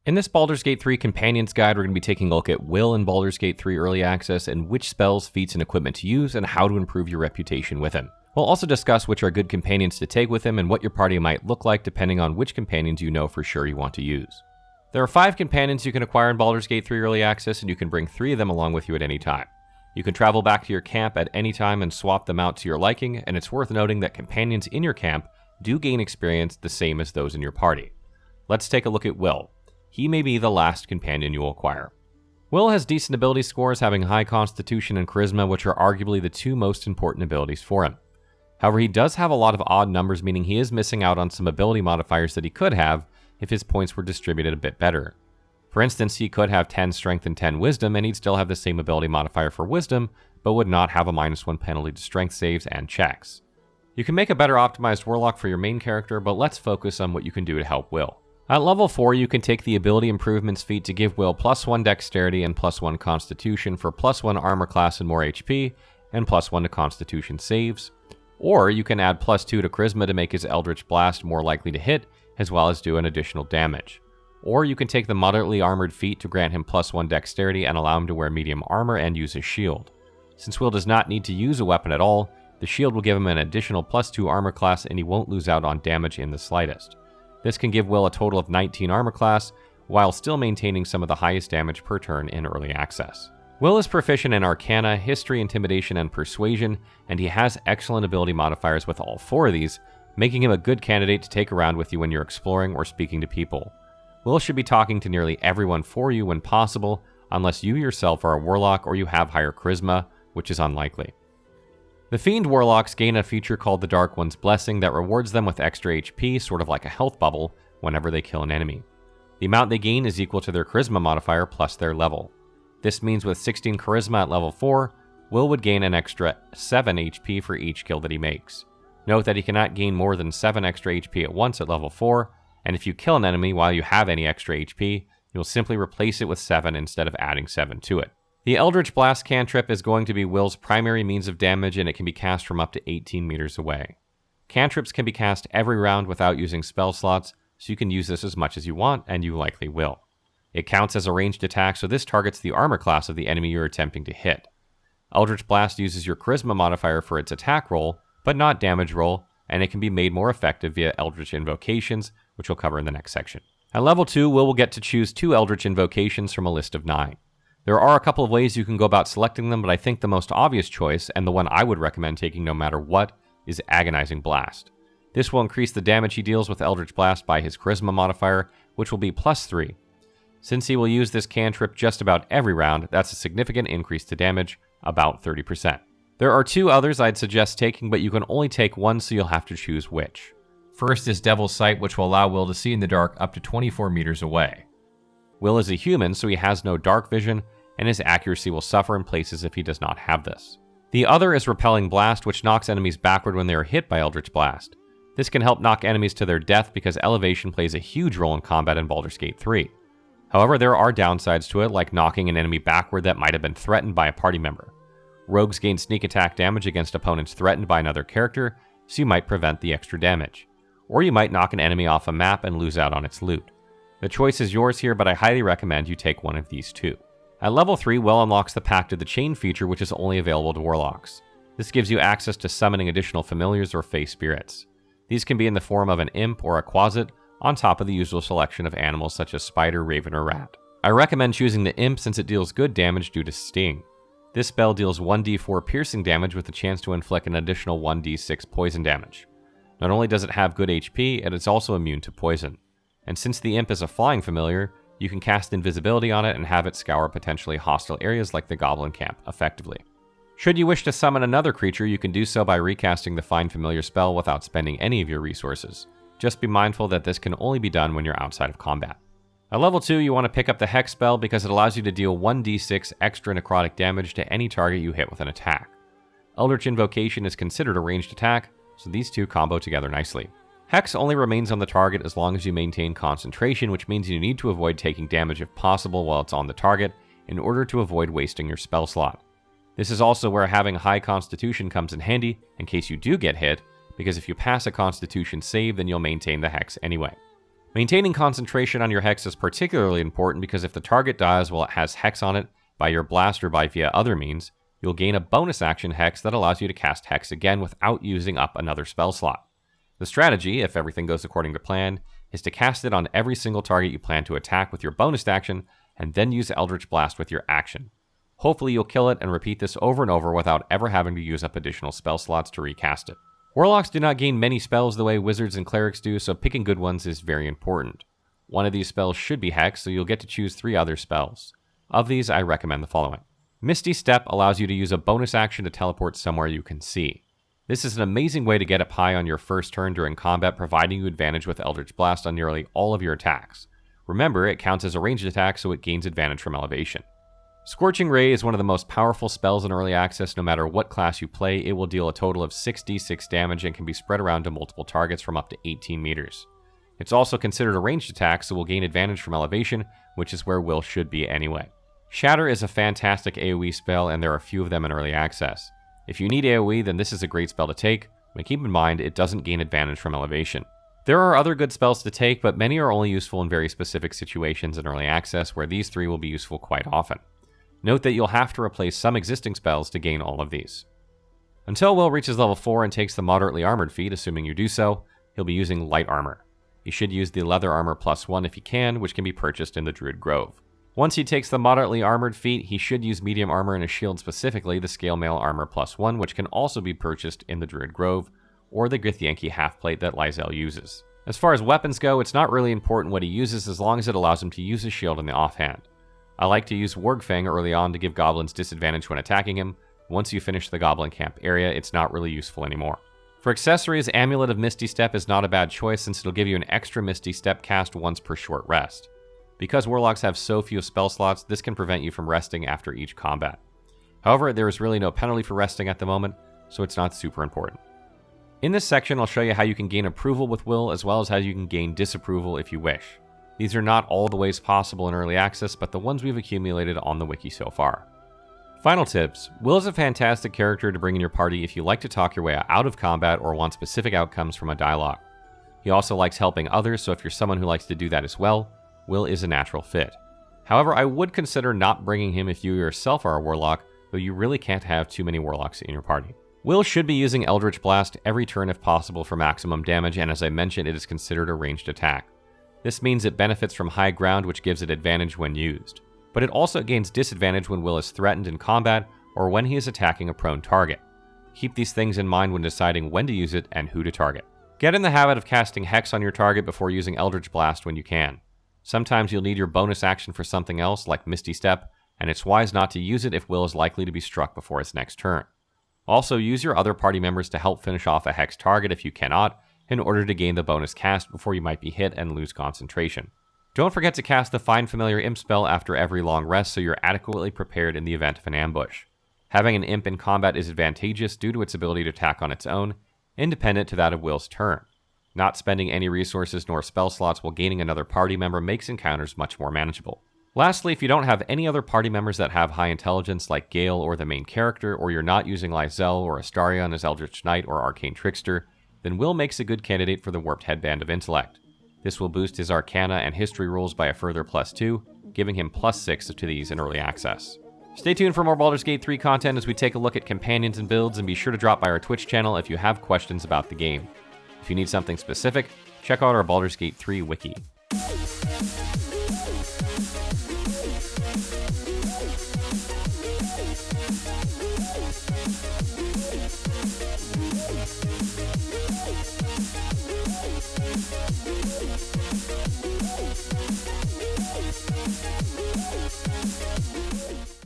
In this Baldur's Gate 3 Companions Guide, we're going to be taking a look at Wyll in Baldur's Gate 3 Early Access and which spells, feats, and equipment to use and how to improve your reputation with him. We'll also discuss which are good companions to take with him and what your party might look like depending on which companions you know for sure you want to use. There are 5 companions you can acquire in Baldur's Gate 3 Early Access, and you can bring 3 of them along with you at any time. You can travel back to your camp at any time and swap them out to your liking, and it's worth noting that companions in your camp do gain experience the same as those in your party. Let's take a look at Wyll. He may be the last companion you will acquire. Wyll has decent ability scores, having high constitution and charisma, which are arguably the 2 most important abilities for him. However, he does have a lot of odd numbers, meaning he is missing out on some ability modifiers that he could have if his points were distributed a bit better. For instance, he could have 10 strength and 10 wisdom, and he'd still have the same ability modifier for wisdom, but would not have a -1 penalty to strength saves and checks. You can make a better optimized Warlock for your main character, but let's focus on what you can do to help Wyll. At level 4, you can take the Ability Improvements feat to give Wyll +1 Dexterity and +1 Constitution for +1 Armor class and more HP, and +1 to Constitution saves. Or you can add +2 to Charisma to make his Eldritch Blast more likely to hit, as well as do an additional damage. Or you can take the Moderately Armoured feat to grant him +1 Dexterity and allow him to wear Medium Armour and use his shield. Since Wyll does not need to use a weapon at all, the shield will give him an additional +2 Armor class, and he won't lose out on damage in the slightest. This can give Wyll a total of 19 armor class, while still maintaining some of the highest damage per turn in early access. Wyll is proficient in Arcana, History, Intimidation, and Persuasion, and he has excellent ability modifiers with all 4 of these, making him a good candidate to take around with you when you're exploring or speaking to people. Wyll should be talking to nearly everyone for you when possible, unless you yourself are a Warlock or you have higher Charisma, which is unlikely. The Fiend Warlocks gain a feature called the Dark One's Blessing that rewards them with extra HP, sort of like a health bubble, whenever they kill an enemy. The amount they gain is equal to their Charisma modifier plus their level. This means with 16 Charisma at level 4, Wyll would gain an extra 7 HP for each kill that he makes. Note that he cannot gain more than 7 extra HP at once at level 4, and if you kill an enemy while you have any extra HP, you'll simply replace it with 7 instead of adding 7 to it. The Eldritch Blast cantrip is going to be Wyll's primary means of damage, and it can be cast from up to 18 meters away. Cantrips can be cast every round without using spell slots, so you can use this as much as you want, and you likely will. It counts as a ranged attack, so this targets the armor class of the enemy you're attempting to hit. Eldritch Blast uses your Charisma modifier for its attack roll, but not damage roll, and it can be made more effective via Eldritch Invocations, which we'll cover in the next section. At level 2, Wyll will get to choose 2 Eldritch Invocations from a list of 9. There are a couple of ways you can go about selecting them, but I think the most obvious choice, and the one I would recommend taking no matter what, is Agonizing Blast. This will increase the damage he deals with Eldritch Blast by his Charisma modifier, which will be +3. Since he will use this cantrip just about every round, that's a significant increase to damage, about 30%. There are 2 others I'd suggest taking, but you can only take one, so you'll have to choose which. First is Devil's Sight, which will allow Wyll to see in the dark up to 24 meters away. Wyll is a human, so he has no dark vision, and his accuracy will suffer in places if he does not have this. The other is Repelling Blast, which knocks enemies backward when they are hit by Eldritch Blast. This can help knock enemies to their death because elevation plays a huge role in combat in Baldur's Gate 3. However, there are downsides to it, like knocking an enemy backward that might have been threatened by a party member. Rogues gain sneak attack damage against opponents threatened by another character, so you might prevent the extra damage. Or you might knock an enemy off a map and lose out on its loot. The choice is yours here, but I highly recommend you take one of these 2. At level 3, Wyll unlocks the Pact of the Chain feature, which is only available to Warlocks. This gives you access to summoning additional familiars or fey spirits. These can be in the form of an imp or a quasit, on top of the usual selection of animals such as spider, raven, or rat. I recommend choosing the imp since it deals good damage due to sting. This spell deals 1d4 piercing damage with a chance to inflict an additional 1d6 poison damage. Not only does it have good HP, it is also immune to poison. And since the imp is a flying familiar, you can cast invisibility on it and have it scour potentially hostile areas like the goblin camp effectively. Should you wish to summon another creature, you can do so by recasting the Find Familiar spell without spending any of your resources. Just be mindful that this can only be done when you're outside of combat. At level 2, you want to pick up the Hex spell because it allows you to deal 1d6 extra necrotic damage to any target you hit with an attack. Eldritch Invocation is considered a ranged attack, so these 2 combo together nicely. Hex only remains on the target as long as you maintain concentration, which means you need to avoid taking damage if possible while it's on the target in order to avoid wasting your spell slot. This is also where having high constitution comes in handy in case you do get hit, because if you pass a constitution save, then you'll maintain the Hex anyway. Maintaining concentration on your hex is particularly important because if the target dies while it has hex on it by your blast or by via other means, you'll gain a bonus action hex that allows you to cast hex again without using up another spell slot. The strategy, if everything goes according to plan, is to cast it on every single target you plan to attack with your bonus action, and then use Eldritch Blast with your action. Hopefully you'll kill it and repeat this over and over without ever having to use up additional spell slots to recast it. Warlocks do not gain many spells the way wizards and clerics do, so picking good ones is very important. One of these spells should be Hex, so you'll get to choose 3 other spells. Of these, I recommend the following. Misty Step allows you to use a bonus action to teleport somewhere you can see. This is an amazing way to get up high on your first turn during combat, providing you advantage with Eldritch Blast on nearly all of your attacks. Remember, it counts as a ranged attack, so it gains advantage from elevation. Scorching Ray is one of the most powerful spells in early access. No matter what class you play, it will deal a total of 6d6 damage and can be spread around to multiple targets from up to 18 meters. It's also considered a ranged attack, so will gain advantage from elevation, which is where Wyll should be anyway. Shatter is a fantastic AoE spell, and there are a few of them in early access. If you need AoE, then this is a great spell to take, but keep in mind it doesn't gain advantage from elevation. There are other good spells to take, but many are only useful in very specific situations in early access, where these 3 will be useful quite often. Note that you'll have to replace some existing spells to gain all of these. Until Wyll reaches level 4 and takes the Moderately Armoured feat, assuming you do so, he'll be using Light Armor. He should use the Leather Armor +1 if he can, which can be purchased in the Druid Grove. Once he takes the Moderately Armoured feat, he should use Medium Armour and a shield, specifically the Scale Mail Armor +1, which can also be purchased in the Druid Grove, or the Githyanki half-plate that Lysel uses. As far as weapons go, it's not really important what he uses as long as it allows him to use his shield in the offhand. I like to use Wargfang early on to give goblins disadvantage when attacking him. Once you finish the goblin camp area, it's not really useful anymore. For accessories, Amulet of Misty Step is not a bad choice since it'll give you an extra Misty Step cast once per short rest. Because Warlocks have so few spell slots, this can prevent you from resting after each combat. However, there is really no penalty for resting at the moment, so it's not super important. In this section, I'll show you how you can gain approval with Wyll, as well as how you can gain disapproval if you wish. These are not all the ways possible in early access, but the ones we've accumulated on the wiki so far. Final tips. Wyll is a fantastic character to bring in your party if you like to talk your way out of combat or want specific outcomes from a dialogue. He also likes helping others, so if you're someone who likes to do that as well, Wyll is a natural fit. However, I would consider not bringing him if you yourself are a Warlock, though you really can't have too many Warlocks in your party. Wyll should be using Eldritch Blast every turn if possible for maximum damage, and as I mentioned, it is considered a ranged attack. This means it benefits from high ground, which gives it advantage when used. But it also gains disadvantage when Wyll is threatened in combat or when he is attacking a prone target. Keep these things in mind when deciding when to use it and who to target. Get in the habit of casting Hex on your target before using Eldritch Blast when you can. Sometimes you'll need your bonus action for something else, like Misty Step, and it's wise not to use it if Wyll is likely to be struck before his next turn. Also, use your other party members to help finish off a Hex target if you cannot, in order to gain the bonus cast before you might be hit and lose concentration. Don't forget to cast the Find Familiar Imp spell after every long rest so you're adequately prepared in the event of an ambush. Having an Imp in combat is advantageous due to its ability to attack on its own, independent to that of Wyll's turn. Not spending any resources nor spell slots while gaining another party member makes encounters much more manageable. Lastly, if you don't have any other party members that have high intelligence like Gale or the main character, or you're not using Lysel or Astarion as Eldritch Knight or Arcane Trickster, then Wyll makes a good candidate for the Warped Headband of Intellect. This will boost his Arcana and History rolls by a further +2, giving him +6 to these in early access. Stay tuned for more Baldur's Gate 3 content as we take a look at companions and builds, and be sure to drop by our Twitch channel if you have questions about the game. If you need something specific, check out our Baldur's Gate 3 wiki.